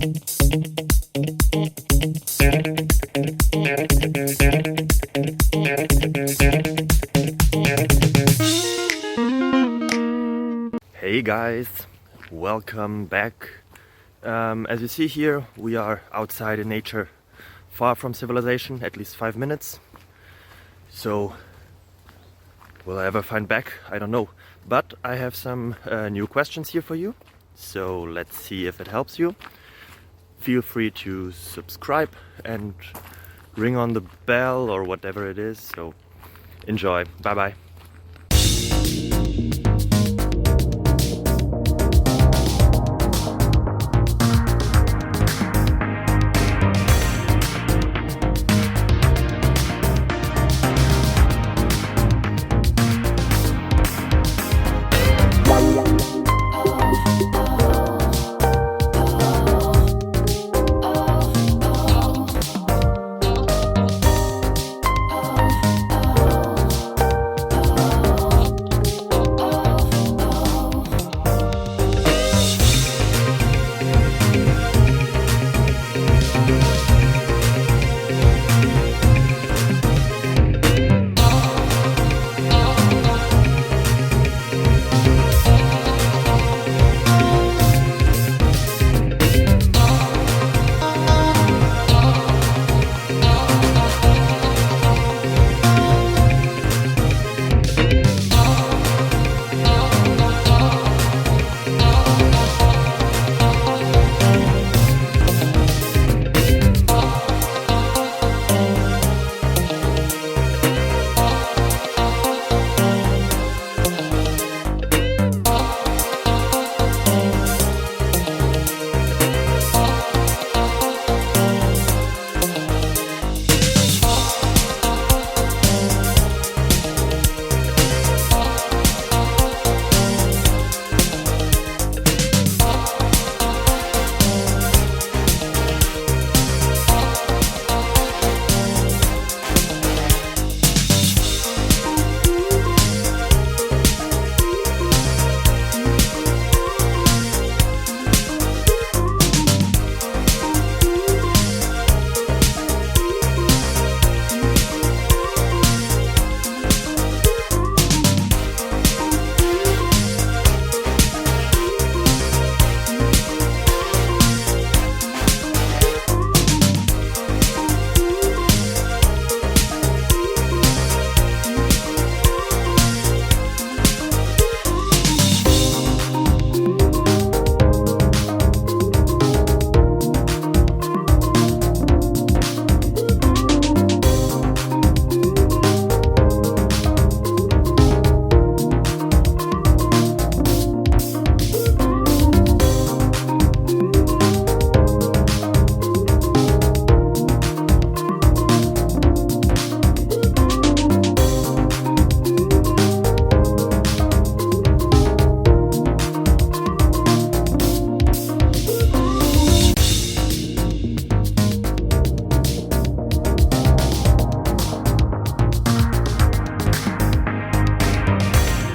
Hey guys, welcome back. As you see here, we are outside in nature, far from civilization, at least 5 minutes. So, will I ever find back? I don't know. But I have some new questions here for you. So let's see if it helps you. Feel free to subscribe and ring on the bell or whatever it is. So enjoy. Bye bye.